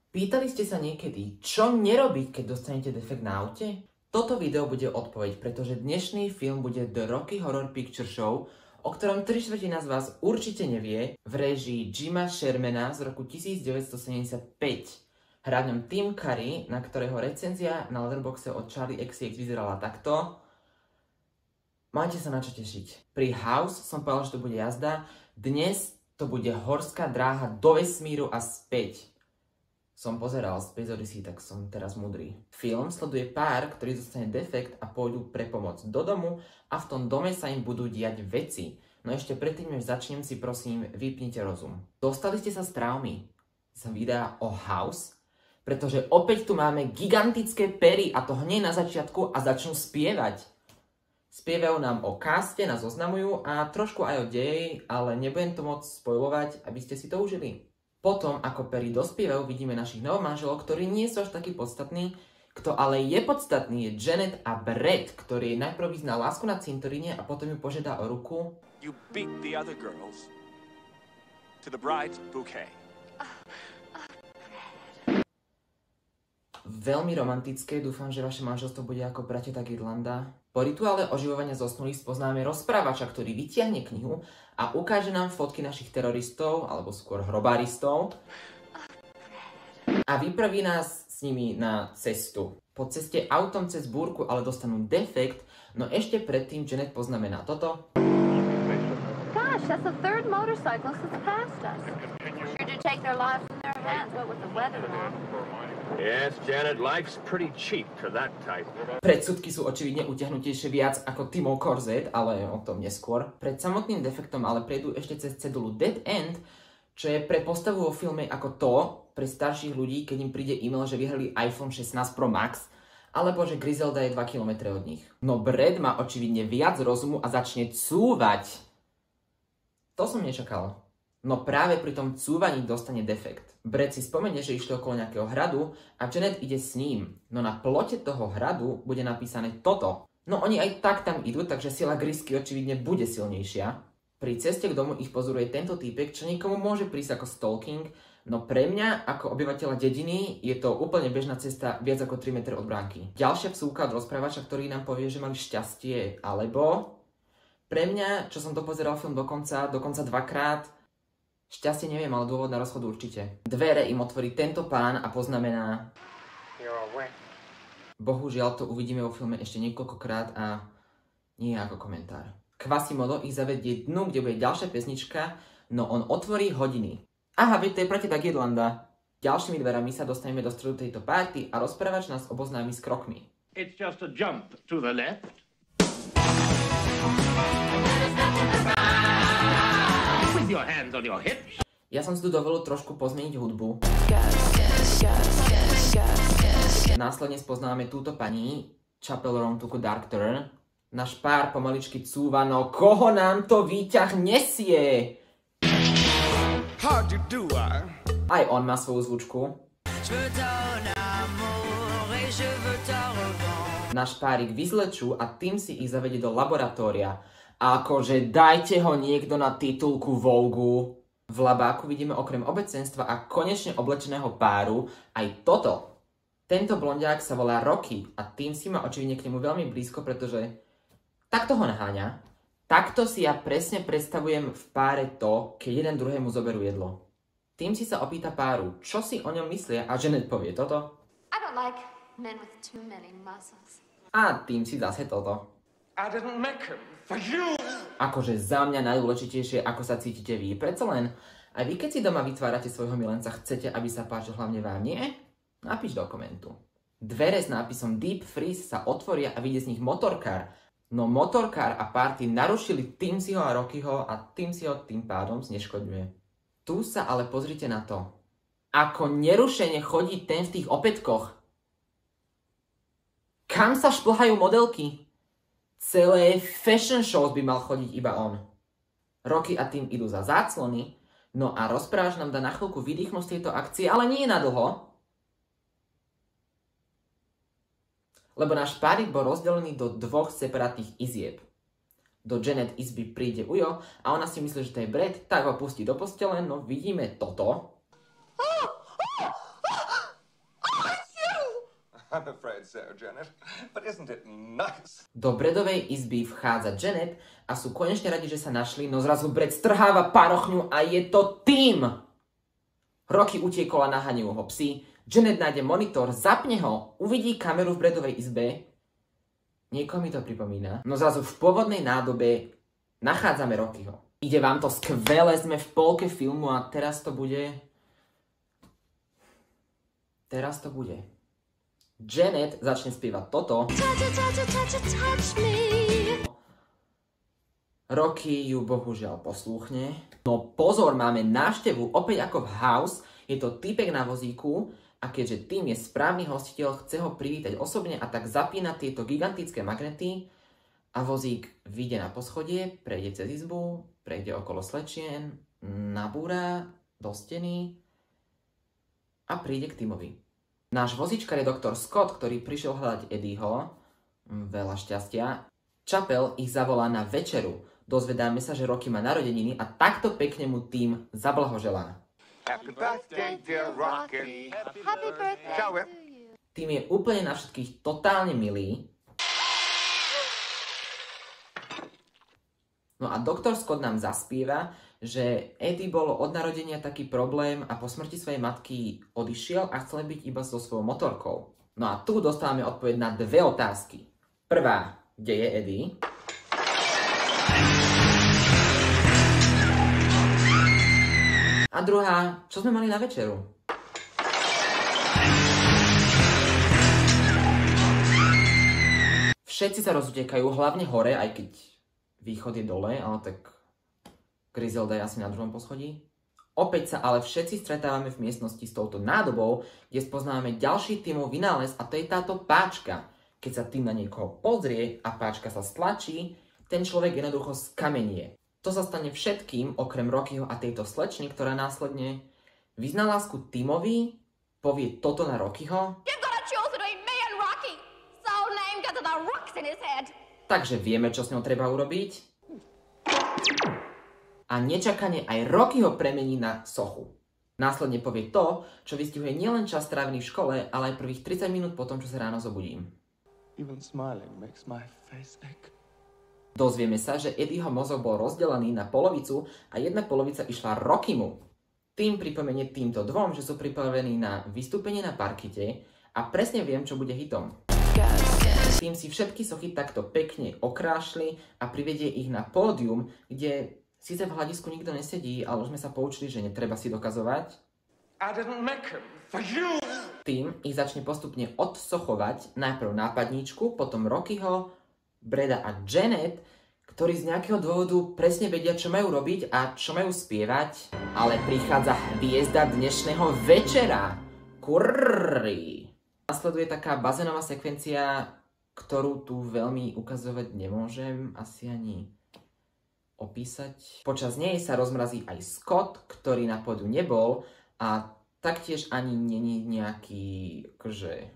Pýtali ste sa niekedy, čo nerobiť, keď dostanete defekt na aute? Toto video bude odpoveď, pretože dnešný film bude The Rocky Horror Picture Show, o ktorom 3/4 z vás určite nevie, v réžii Jima Shermana z roku 1975. Hrá v ňom Tim Curry, na ktorého recenzia na Letterboxde od Charlie XCX vyzerala takto. Máte sa na čo tešiť. Pri House som povedal, že to bude jazda, dnes to bude horská dráha do vesmíru a späť. Som pozeral Space Odyssey, tak som teraz múdry. Film sleduje pár, ktorý dostane defekt a pôjdu pre pomoc do domu a v tom dome sa im budú diať veci. No ešte predtým, než začnem, si prosím vypnite rozum. Dostali ste sa z traumy z videa o House? Pretože opäť tu máme gigantické pery a to hneď na začiatku a začnú spievať. Spievajú nám o caste, nás oznamujú a trošku aj o deji, ale nebudem to môcť spoilovať, aby ste si to užili. Potom, ako pery dospievajú, vidíme našich novomanželov, ktorí nie sú až takí podstatní. Kto ale je podstatný, je Janet a Brett, ktorý najprv vyzná lásku na cintoríne a potom ju požiada o ruku. You beat the other girls to the bride's bouquet. Veľmi romantické, dúfam, že vaše manželstvo bude ako bratia tak Irlanda. Po rituále oživovania zosnulých spoznáme rozprávača, ktorý vytiahne knihu a ukáže nám fotky našich teroristov, alebo skôr hrobáristov. A vypraví nás s nimi na cestu. Po ceste autom cez búrku ale dostanú defekt, no ešte predtým Janet poznamená toto. Gosh, that's the third motorcyclist that's passed us. Sure did take their lives in their hands, what with the weather now. Yes, Janet, life's pretty cheap to that type. Predsudky sú očividne utiahnutejšie viac ako Timo Korzet, ale o tom neskôr. Pred samotným defektom ale prejdú ešte cez cedulu Dead End, čo je pre postavu vo filme ako to pre starších ľudí, keď im príde e-mail, že vyhrali iPhone 16 Pro Max, alebo že Griselda je 2 km od nich. No Brad má očividne viac rozumu a začne cúvať. To som nečakal. No práve pri tom cúvaní dostane defekt. Brad si spomenie, že išli okolo nejakého hradu a Janet ide s ním. No na plote toho hradu bude napísané toto. No oni aj tak tam idú, takže sila Grisky očividne bude silnejšia. Pri ceste k domu ich pozoruje tento týpek, čo nikomu môže prísť ako stalking, no pre mňa, ako obyvateľa dediny, je to úplne bežná cesta viac ako 3 metre od bránky. Ďalšia vsúka od rozprávača, ktorý nám povie, že mali šťastie, alebo pre mňa, čo som to pozeral film dokonca dvakrát, šťastie neviem, ale dôvod na rozchod určite. Dvere im otvorí tento pán a poznamená bohužiaľ to uvidíme vo filme ešte niekoľkokrát a nie ako komentár. Quasimodo ich zavedie dnu, kde bude ďalšia pesnička, no on otvorí hodiny. Aha, veď to je proti tak Irlanda. Ďalšími dverami sa dostaneme do stredu tejto party a rozprávač nás oboznámi s krokmi. It's just a jump to the left. With your hands on your hips. Ja som si tu dovolil trošku pozmeniť hudbu. Následne spoznávame túto pani, Chapel Roan took a dark turn. Náš pár pomaličky cúva, no koho nám to výťah nesie? Aj on má svoju zvučku. Náš párik vyzlečú a tým si ich zavedie do laboratória. Akože dajte ho niekto na titulku Vogue. V labáku vidíme okrem obecenstva a konečne oblečeného páru aj toto. Tento blondiák sa volá Rocky a tým si ma očividne k nemu veľmi blízko, pretože takto ho naháňa. Takto si ja presne predstavujem v páre to, keď jeden druhému zoberú jedlo. Tým si sa opýta páru, čo si o ňom myslia a Janet povie toto. I don't like men with too many muscles. A tým si zase toto. I didn't make him for you. Akože za mňa najdôležitejšie, ako sa cítite vy. Predsa len, aj vy keď si doma vytvárate svojho milenca, chcete, aby sa páčil hlavne vám, nie? Napíš do komentu. Dvere s nápisom Deep Freeze sa otvoria a vyjde z nich motorkár. No motorkár a party narušili Timsiho a Rockyho a Timsiho tým pádom zneškodňuje. Tu sa ale pozrite na to. Ako nerušene chodí ten v tých opätkoch. Kam sa šplhajú modelky? Celé fashion shows by mal chodiť iba on. Rocky a Tim idú za záclony, no a rozprávač nám dá na chvíľku vydýchnuť z tejto akcie, ale nie na dlho. Lebo náš párik bol rozdelený do dvoch separátnych izieb. Do Janet izby príde Ujo a ona si myslí, že to je Brad, tak ho pustí do postele, no vidíme toto. I'm afraid so, Janet. But isn't it nice? Do Bradovej izby vchádza Janet a sú konečne radi, že sa našli, no zrazu Brad strháva parochňu a je to Tim! Rocky utiekol a naháňajú ho psi. Janet nájde monitor, zapne ho, uvidí kameru v Bradovej izbe. Niekoho mi to pripomína. No zrazu v pôvodnej nádobe nachádzame Rockyho. Ide vám to skvele, sme v polke filmu a teraz to bude... Janet začne spievať toto. Rocky ju bohužiaľ poslúchne. No pozor, máme návštevu opäť ako v House. Je to týpek na vozíku a keďže Tim je správny hostiteľ, chce ho privítať osobne a tak zapína tieto gigantické magnety a vozík vyjde na poschodie, prejde cez izbu, prejde okolo slečien, nabúra do steny a príde k Timovi. Náš vozíčkar je doktor Scott, ktorý prišiel hľadať Eddieho. Veľa šťastia. Chapel ich zavolá na večeru. Dozvedáme sa, že Rocky má narodeniny a takto pekne mu Tim zablahoželá. Happy birthday, dear Rocky. Happy birthday Ciao. to you. Tim je úplne na všetkých totálne milý. No a doktor Scott nám zaspieva, že Eddie bolo od narodenia taký problém a po smrti svojej matky odišiel a chcel byť iba so svojou motorkou. No a tu dostávame odpoveď na dve otázky. Prvá, kde je Eddie? A druhá, čo sme mali na večeru? Všetci sa rozutekajú, hlavne hore, aj keď východ je dole, ale tak Griselda je asi na druhom poschodí. Opäť sa ale všetci stretávame v miestnosti s touto nádobou, kde spoznávame ďalší Timov vynález a to je táto páčka. Keď sa Tim na niekoho pozrie a páčka sa stlačí, ten človek jednoducho skamenie. To sa stane všetkým, okrem Rockyho a tejto slečny, ktorá následne vyzná lásku Timovi, povie toto na Rockyho. You've got to choose between me and Rocky. So named because of the rocks in his head. Takže vieme, čo s ňou treba urobiť. A nečakane aj Rockyho premení na sochu. Následne povie to, čo vystihuje nielen čas strávený v škole, ale aj prvých 30 minút po tom, čo sa ráno zobudím. Even smiling makes my face ache. Dozvieme sa, že Eddieho mozog bol rozdelený na polovicu a jedna polovica išla Rockymu. Tým pripomenie týmto dvom, že sú pripravení na vystúpenie na parkite a presne viem, čo bude hitom. Tým si všetky sochy takto pekne okrášli a privedie ich na pódium, kde síce v hľadisku nikto nesedí, ale už sme sa poučili, že netreba si dokazovať. I didn't make him for you. Tým ich začne postupne odsochovať, najprv nápadníčku, potom Rockyho, Brada a Janet, ktorí z nejakého dôvodu presne vedia, čo majú robiť a čo majú spievať. Ale prichádza hviezda dnešného večera. Kurry. Nasleduje taká bazénová sekvencia, ktorú tu veľmi ukazovať nemôžem, asi ani opísať. Počas nej sa rozmrazí aj Scott, ktorý na pódiu nebol a taktiež ani není nejaký, akože...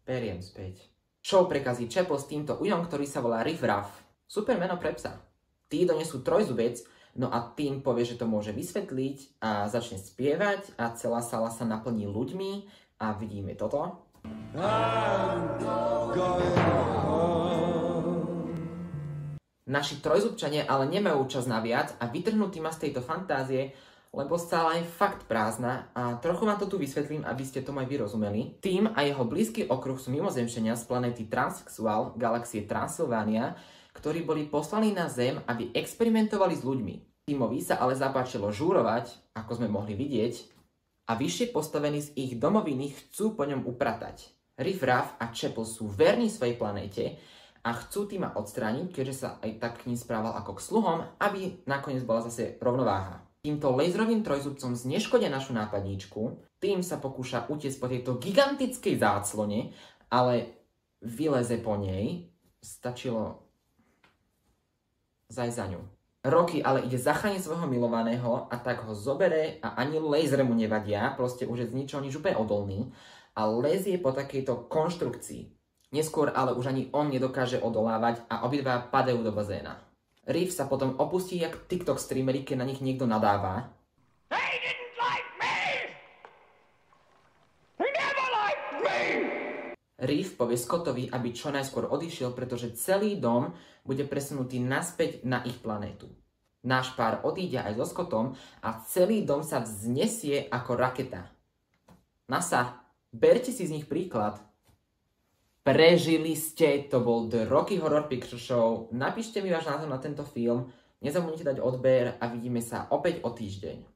Periem späť. Show prekazí Chapel s týmto ujom, ktorý sa volá Riff Raff. Super meno pre psa. Tí donesú trojzubec, no a tým povie, že to môže vysvetliť a začne spievať a celá sala sa naplní ľuďmi a vidíme toto. Naši trojzubčania ale nemajú čas na viac a vytrhnú Tima z tejto fantázie, lebo sála je fakt prázdna a trochu vám to tu vysvetlím, aby ste tomu aj vyrozumeli. Tim a jeho blízky okruh sú mimozemšťania z planéty Transsexual, galaxie Transylvania, ktorí boli poslaní na Zem, aby experimentovali s ľuďmi. Timovi sa ale zapáčilo žúrovať, ako sme mohli vidieť, a vyššie postavení z ich domoviny chcú po ňom upratať. Riff Raff a Chapel sú verní svojej planéte a chcú Tima odstrániť, keďže sa aj tak k ním správal ako k sluhom, aby nakoniec bola zase rovnováha. Týmto laserovým trojzubcom zneškodia našu nápadníčku, tým sa pokúša utiecť po tejto gigantickej záclone, ale vyleze po nej, stačilo zajsť za ňu. Rocky ale ide zachrániť svojho milovaného a tak ho zobere a ani laser mu nevadia, proste už je z ničoho nič úplne odolný a lezie po takejto konštrukcii. Neskôr ale už ani on nedokáže odolávať a obidva padajú do bazéna. Reef sa potom opustí jak TikTok streamery, keď na nich niekto nadáva. They didn't like me! They never liked me! Reef povie Scottovi, aby čo najskôr odišiel, pretože celý dom bude presunutý naspäť na ich planétu. Náš pár odíde aj so Scottom a celý dom sa vznesie ako raketa. NASA, berte si z nich príklad. Prežili ste, to bol The Rocky Horror Picture Show. Napíšte mi váš názor na tento film, nezabudnite dať odber a vidíme sa opäť o týždeň.